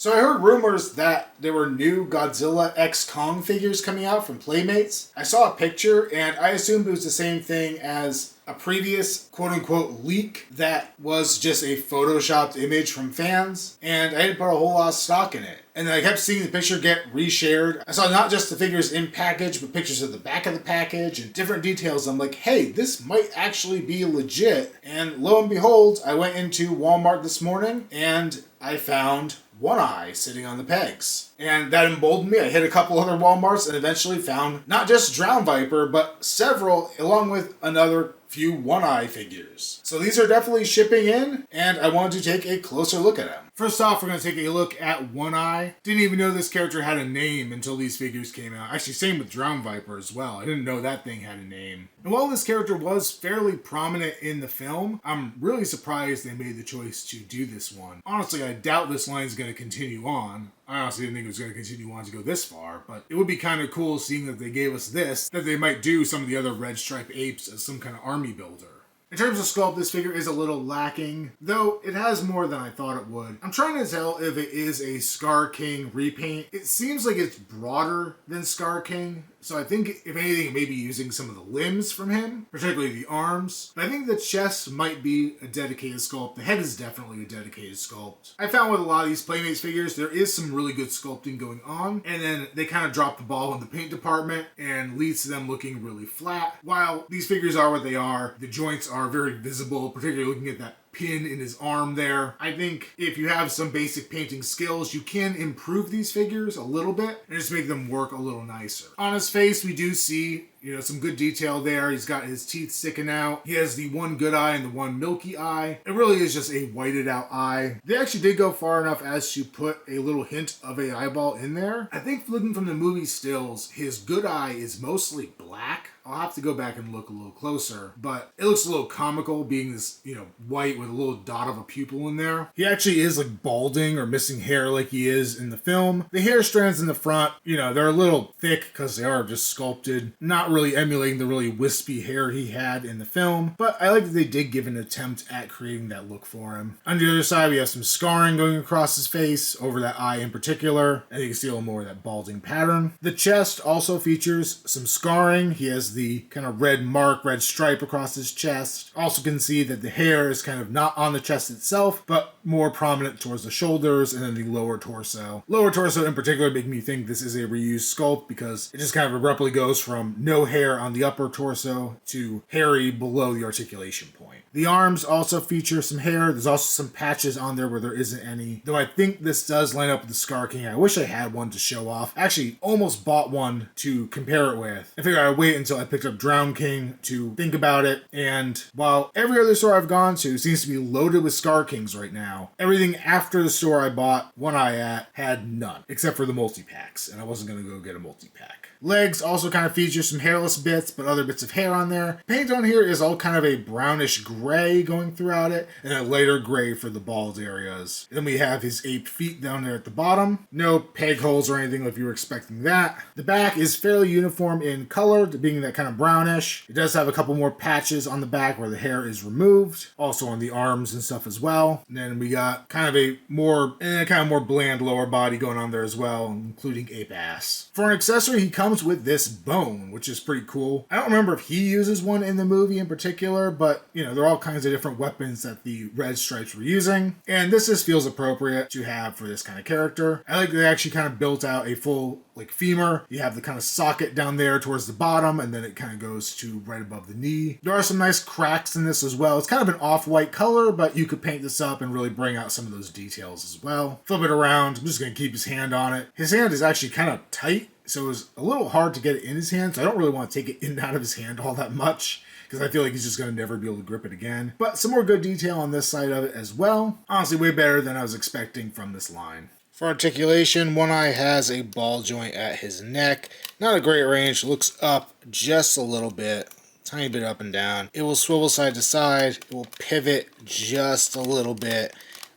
So I heard rumors that there were new Godzilla X Kong figures coming out from Playmates. I saw a picture and I assumed it was the same thing as a previous quote-unquote leak that was just a photoshopped image from fans, and I didn't put a whole lot of stock in it. And then I kept seeing the picture get reshared. I saw not just the figures in package, but pictures of the back of the package and different details. I'm like, hey, this might actually be legit. And lo and behold, I went into Walmart this morning and I found One Eye sitting on the pegs. And that emboldened me. I hit a couple other Walmarts and eventually found not just Drownviper, but several, along with another few One Eye figures. So these are definitely shipping in, and I wanted to take a closer look at them. First off, we're going to take a look at One Eye. Didn't even know this character had a name until these figures came out. Actually, same with Drownviper as well. I didn't know that thing had a name. And while this character was fairly prominent in the film, I'm really surprised they made the choice to do this one. Honestly, I doubt this line is going to continue on. I honestly didn't think it was going to continue on to go this far, but it would be kind of cool seeing that they gave us this, that they might do some of the other red stripe apes as some kind of army builder. In terms of sculpt, this figure is a little lacking, though it has more than I thought it would. I'm trying to tell if it is a Scar King repaint. It seems like it's broader than Scar King, so I think, if anything, it may be using some of the limbs from him, particularly the arms. But I think the chest might be a dedicated sculpt. The head is definitely a dedicated sculpt. I found with a lot of these Playmates figures, there is some really good sculpting going on, and then they kind of drop the ball in the paint department and leads to them looking really flat. While these figures are what they are, the joints are very visible, particularly looking at that pin in his arm there. I think if you have some basic painting skills, you can improve these figures a little bit and just make them work a little nicer. On his face, we do see some good detail there. He's got his teeth sticking out. He has the one good eye and the one milky eye. It really is just a whited out eye. They actually did go far enough as to put a little hint of an eyeball in there. I think looking from the movie stills, his good eye is mostly black. I'll have to go back and look a little closer, but it looks a little comical being this, white with a little dot of a pupil in there. He actually is like balding or missing hair like he is in the film. The hair strands in the front, they're a little thick because they are just sculpted, not really emulating the really wispy hair he had in the film, but I like that they did give an attempt at creating that look for him. On the other side, we have some scarring going across his face, over that eye in particular, and you can see a little more of that balding pattern. The chest also features some scarring. He has the kind of red stripe across his chest. Also can see that the hair is kind of not on the chest itself, but more prominent towards the shoulders and then the lower torso. Lower torso in particular making me think this is a reused sculpt because it just kind of abruptly goes from no hair on the upper torso to hairy below the articulation point. The arms also feature some hair. There's also some patches on there where there isn't any, though I think this does line up with the Scar King. I wish I had one to show off. Actually, almost bought one to compare it with. I figured I'd wait until I picked up Drown King to think about it, and while every other store I've gone to seems to be loaded with Scar Kings right now, everything after the store I bought One Eye at had none, except for the multi-packs, and I wasn't going to go get a multi-pack. Legs also kind of feature some hairless bits, but other bits of hair on there. Paint on here is all kind of a brownish gray going throughout it, and a lighter gray for the bald areas. And then we have his ape feet down there at the bottom. No peg holes or anything if you were expecting that. The back is fairly uniform in color, being that kind of brownish. It does have a couple more patches on the back where the hair is removed, also on the arms and stuff as well. And then we got kind of a more bland lower body going on there as well, including ape ass. For an accessory, he comes with this bone, which is pretty cool. I don't remember if he uses one in the movie in particular, but there are all kinds of different weapons that the red stripes were using, and this just feels appropriate to have for this kind of character. I like that they actually kind of built out a full femur. You have the kind of socket down there towards the bottom, and then it kind of goes to right above the knee. There are some nice cracks in this as well. It's kind of an off-white color, but you could paint this up and really bring out some of those details as well. Flip it around. I'm just going to keep his hand on it. His hand is actually kind of tight, so it was a little hard to get it in his hand, so I don't really want to take it in and out of his hand all that much, because I feel like he's just going to never be able to grip it again. But some more good detail on this side of it as well. Honestly, way better than I was expecting from this line. For articulation, One Eye has a ball joint at his neck. Not a great range, looks up just a little bit, tiny bit up and down. It will swivel side to side, it will pivot just a little bit.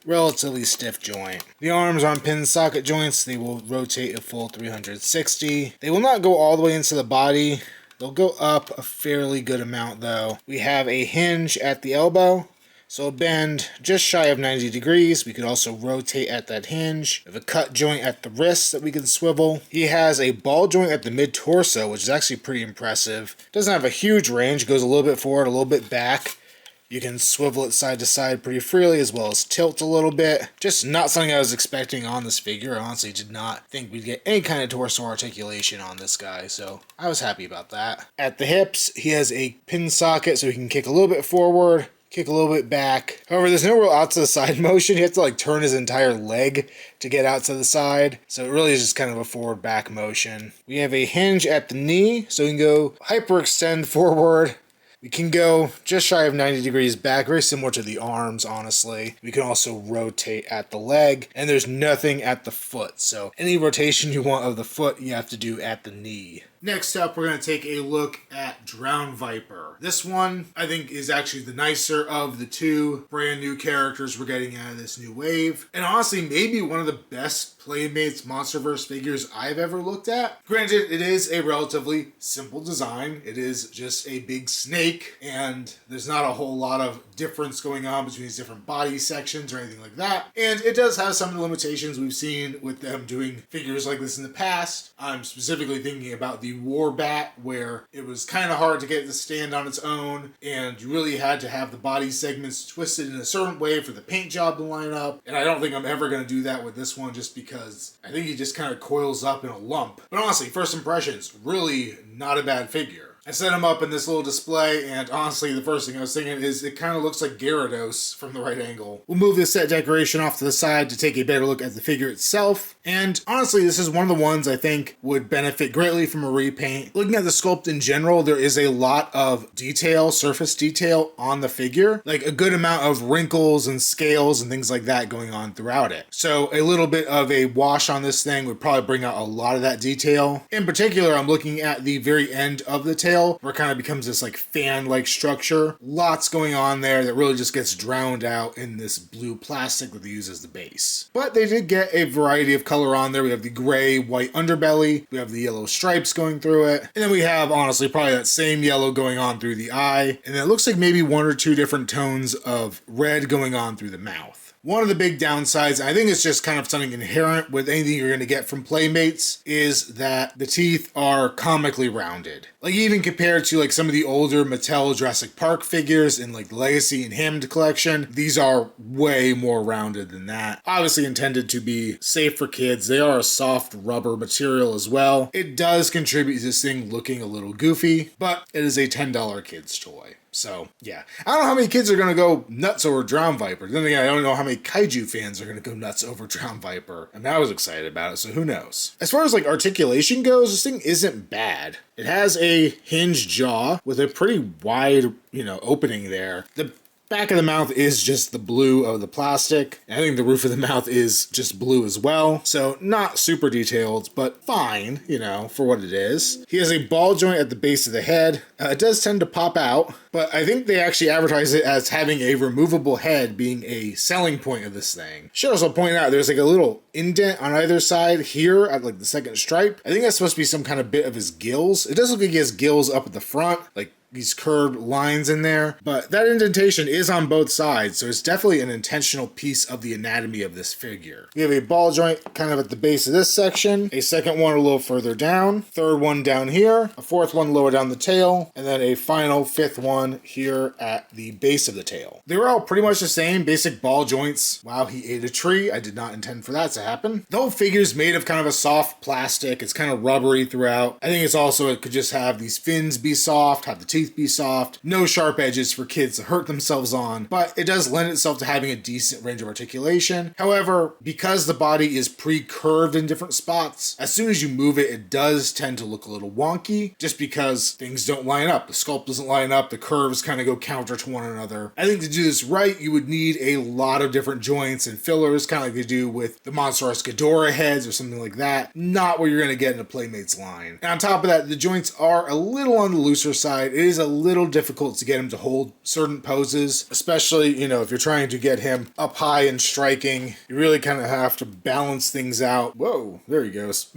Relatively stiff joint. The arms are on pin socket joints. They will rotate a full 360. They will not go all the way into the body. They'll go up a fairly good amount though. We have a hinge at the elbow. So it'll bend just shy of 90 degrees. We could also rotate at that hinge. We have a cut joint at the wrist that we can swivel. He has a ball joint at the mid-torso, which is actually pretty impressive. Doesn't have a huge range, goes a little bit forward, a little bit back. You can swivel it side to side pretty freely, as well as tilt a little bit. Just not something I was expecting on this figure. I honestly did not think we'd get any kind of torso articulation on this guy, so I was happy about that. At the hips, he has a pin socket, so he can kick a little bit forward, kick a little bit back. However, there's no real out to the side motion. You have to like turn his entire leg to get out to the side. So it really is just kind of a forward back motion. We have a hinge at the knee, so we can go hyperextend forward. We can go just shy of 90 degrees back, very similar to the arms, honestly. We can also rotate at the leg, and there's nothing at the foot. So any rotation you want of the foot, you have to do at the knee. Next up, we're going to take a look at Drownviper. This one, I think, is actually the nicer of the two brand new characters we're getting out of this new wave. And honestly, maybe one of the best Playmates Monsterverse figures I've ever looked at. Granted, it is a relatively simple design. It is just a big snake, and there's not a whole lot of difference going on between these different body sections or anything like that. And it does have some of the limitations we've seen with them doing figures like this in the past. I'm specifically thinking about the War Bat, where it was kind of hard to get it to stand on its own, and you really had to have the body segments twisted in a certain way for the paint job to line up. And I don't think I'm ever going to do that with this one, just because I think he just kind of coils up in a lump. But honestly, first impressions, really not a bad figure. I set him up in this little display, and honestly, the first thing I was thinking is it kind of looks like Gyarados from the right angle. We'll move this set decoration off to the side to take a better look at the figure itself. And honestly, this is one of the ones I think would benefit greatly from a repaint. Looking at the sculpt in general, there is a lot of detail, surface detail on the figure. Like a good amount of wrinkles and scales and things like that going on throughout it. So a little bit of a wash on this thing would probably bring out a lot of that detail. In particular, I'm looking at the very end of the tail, where it kind of becomes this like fan-like structure. Lots going on there that really just gets drowned out in this blue plastic that they use as the base. But they did get a variety of color on there. We have the gray, white underbelly. We have the yellow stripes going through it. And then we have, honestly, probably that same yellow going on through the eye. And then it looks like maybe one or two different tones of red going on through the mouth. One of the big downsides, I think it's just kind of something inherent with anything you're going to get from Playmates, is that the teeth are comically rounded. Like even compared to like some of the older Mattel Jurassic Park figures in like the Legacy and Hymned collection, these are way more rounded than that. Obviously intended to be safe for kids. They are a soft rubber material as well. It does contribute to this thing looking a little goofy, but it is a $10 kid's toy. So, yeah. I don't know how many kids are going to go nuts over Drownviper. Then again, I don't know how many kaiju fans are going to go nuts over Drownviper. I mean, I was excited about it, so who knows. As far as, like, articulation goes, this thing isn't bad. It has a hinged jaw with a pretty wide, opening there. The back of the mouth is just the blue of the plastic. I think the roof of the mouth is just blue as well. So not super detailed, but fine, for what it is. He has a ball joint at the base of the head. It does tend to pop out, but I think they actually advertise it as having a removable head being a selling point of this thing. Should also point out there's like a little indent on either side here at like the second stripe. I think that's supposed to be some kind of bit of his gills. It does look like he has gills up at the front, like these curved lines in there, but that indentation is on both sides, so it's definitely an intentional piece of the anatomy of this figure. We have a ball joint kind of at the base of this section, a second one a little further down, third one down here, a fourth one lower down the tail, and then a final fifth one here at the base of the tail. They were all pretty much the same, basic ball joints. Wow, he ate a tree. I did not intend for that to happen. The whole figure is made of kind of a soft plastic. It's kind of rubbery throughout. I think it could just have these fins be soft, have the teeth be soft, no sharp edges for kids to hurt themselves on, but it does lend itself to having a decent range of articulation. However, because the body is pre-curved in different spots, as soon as you move it, it does tend to look a little wonky, just because things don't line up. The sculpt doesn't line up, the curves kind of go counter to one another. I think to do this right, you would need a lot of different joints and fillers, kind of like they do with the Monstrous Ghidorah heads or something like that. Not what you're going to get in a Playmates line. And on top of that, the joints are a little on the looser side. It is a little difficult to get him to hold certain poses, especially, if you're trying to get him up high and striking. You really kind of have to balance things out. Whoa, there he goes.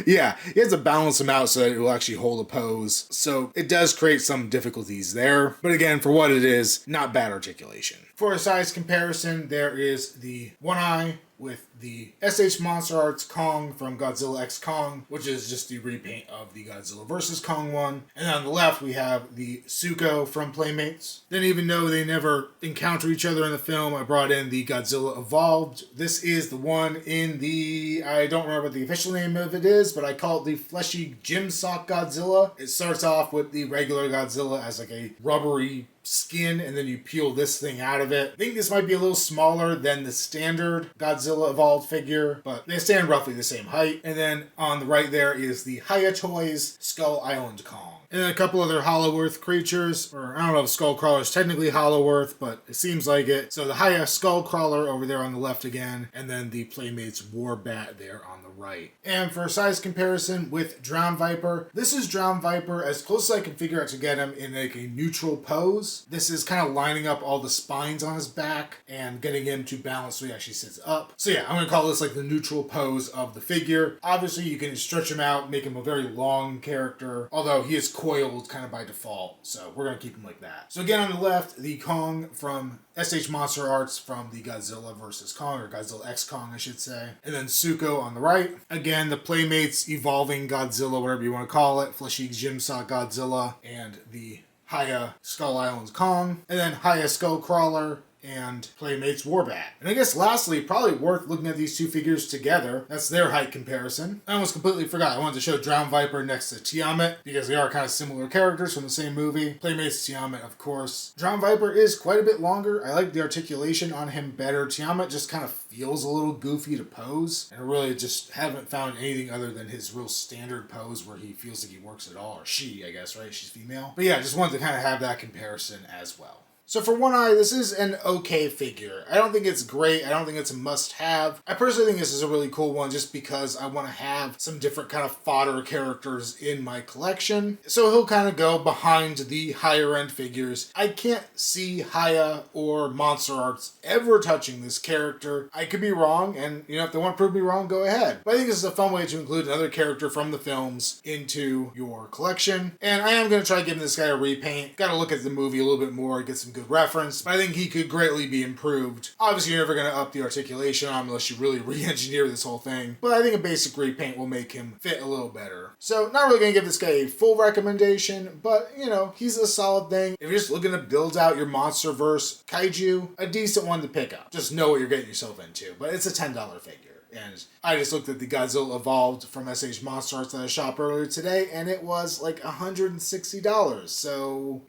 Yeah, you have to balance him out so that it will actually hold a pose. So it does create some difficulties there. But again, for what it is, not bad articulation. For a size comparison, there is the One Eye with the SH Monster Arts Kong from Godzilla X Kong, which is just the repaint of the Godzilla vs. Kong one. And on the left, we have the Tsuko from Playmates. Then, even though they never encounter each other in the film, I brought in the Godzilla Evolved. This is the one in the, I don't remember what the official name of it is, but I call it the Fleshy Gym Sock Godzilla. It starts off with the regular Godzilla as like a rubbery skin, and then you peel this thing out of it. I think this might be a little smaller than the standard Godzilla Evolved figure, but they stand roughly the same height. And then on the right there is the Hiya Toys Skull Island Kong. And then a couple other Hollow Earth creatures, or I don't know if Skullcrawler is technically Hollow Earth, but it seems like it. So the Hiya Skullcrawler over there on the left again, and then the Playmates Warbat there on the right. And for a size comparison with Drownviper, this is Drownviper as close as I can figure out to get him in like a neutral pose. This is kind of lining up all the spines on his back and getting him to balance so he actually sits up. So yeah, I'm going to call this like the neutral pose of the figure. Obviously, you can stretch him out, make him a very long character, although he is coiled kind of by default, so we're going to keep him like that. So again, on the left, the Kong from SH Monster Arts from the Godzilla vs. Kong, or Godzilla X Kong, I should say. And then Tsuko on the right. Again, the Playmates Evolving Godzilla, whatever you want to call it, Fleshy Gym Sock Godzilla, and the Hiya Skull Island Kong. And then Hiya Skullcrawler and Playmates Warbat. And I guess lastly, probably worth looking at these two figures together. That's their height comparison. I almost completely forgot. I wanted to show Drownviper next to Tiamat because they are kind of similar characters from the same movie. Playmates Tiamat, of course. Drownviper is quite a bit longer. I like the articulation on him better. Tiamat just kind of feels a little goofy to pose. And I really just haven't found anything other than his real standard pose where he feels like he works at all. Or she, I guess, right? She's female. But yeah, I just wanted to kind of have that comparison as well. So for One Eye, this is an okay figure. I don't think it's great. I don't think it's a must-have. I personally think this is a really cool one just because I want to have some different kind of fodder characters in my collection. So he'll kind of go behind the higher-end figures. I can't see Hiya or Monster Arts ever touching this character. I could be wrong, and if they want to prove me wrong, go ahead. But I think this is a fun way to include another character from the films into your collection. And I am going to try giving this guy a repaint. Got to look at the movie a little bit more, get some good reference, but I think he could greatly be improved. Obviously, you're never going to up the articulation on him unless you really re-engineer this whole thing, but I think a basic repaint will make him fit a little better. So, not really going to give this guy a full recommendation, but, he's a solid thing. If you're just looking to build out your MonsterVerse kaiju, a decent one to pick up. Just know what you're getting yourself into, but it's a $10 figure. And I just looked at the Godzilla Evolved from SH Monster Arts that I shopped earlier today, and it was like $160. So,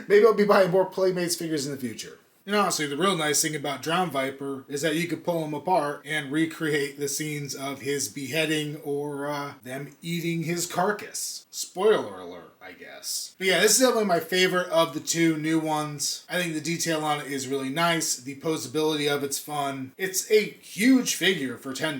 maybe I'll be buying more Playmates figures in the future. And honestly, the real nice thing about Drownviper is that you could pull him apart and recreate the scenes of his beheading or them eating his carcass. Spoiler alert, I guess. But yeah, this is definitely my favorite of the two new ones. I think the detail on it is really nice. The posability of it's fun. It's a huge figure for $10.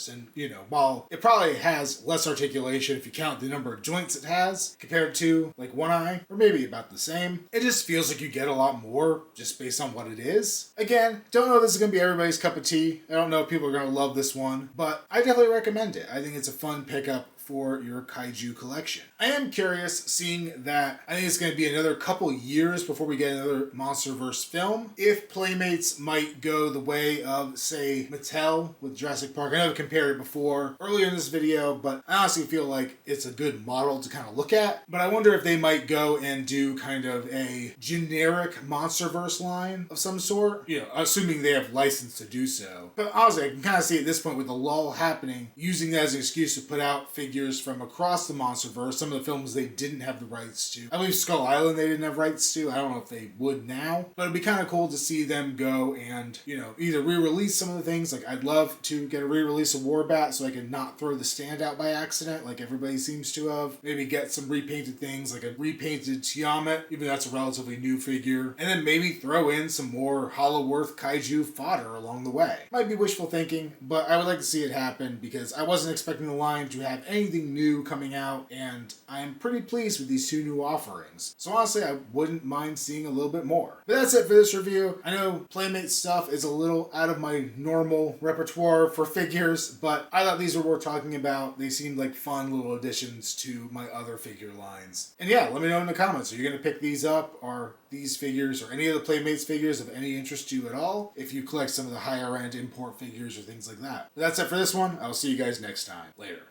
And, while it probably has less articulation if you count the number of joints it has compared to like One Eye, or maybe about the same, it just feels like you get a lot more just based on what it is. Again, don't know if this is going to be everybody's cup of tea. I don't know if people are going to love this one, but I definitely recommend it. I think it's a fun pickup for your kaiju collection. I am curious, seeing that I think it's going to be another couple years before we get another MonsterVerse film, if Playmates might go the way of, say, Mattel with Jurassic Park. I know I've compared it before earlier in this video, but I honestly feel like it's a good model to kind of look at. But I wonder if they might go and do kind of a generic MonsterVerse line of some sort, assuming they have license to do so. But honestly, I can kind of see at this point with the lull happening, using that as an excuse to put out figures from across the MonsterVerse, some of the films they didn't have the rights to. I believe Skull Island they didn't have rights to. I don't know if they would now, but it'd be kind of cool to see them go and, either re-release some of the things. Like, I'd love to get a re-release of a war bat so I can not throw the stand out by accident like everybody seems to have. Maybe get some repainted things like a repainted Tiamat, even though that's a relatively new figure. And then maybe throw in some more Hollow Earth Kaiju fodder along the way. Might be wishful thinking, but I would like to see it happen because I wasn't expecting the line to have anything new coming out, and I am pretty pleased with these two new offerings. So honestly, I wouldn't mind seeing a little bit more. But that's it for this review. I know Playmate stuff is a little out of my normal repertoire for figures, but I thought these were worth talking about. They seemed like fun little additions to my other figure lines. And yeah, let me know in the comments. Are you going to pick these up? Are these figures or any of the Playmates figures of any interest to you at all? If you collect some of the higher end import figures or things like that. But that's it for this one. I'll see you guys next time. Later.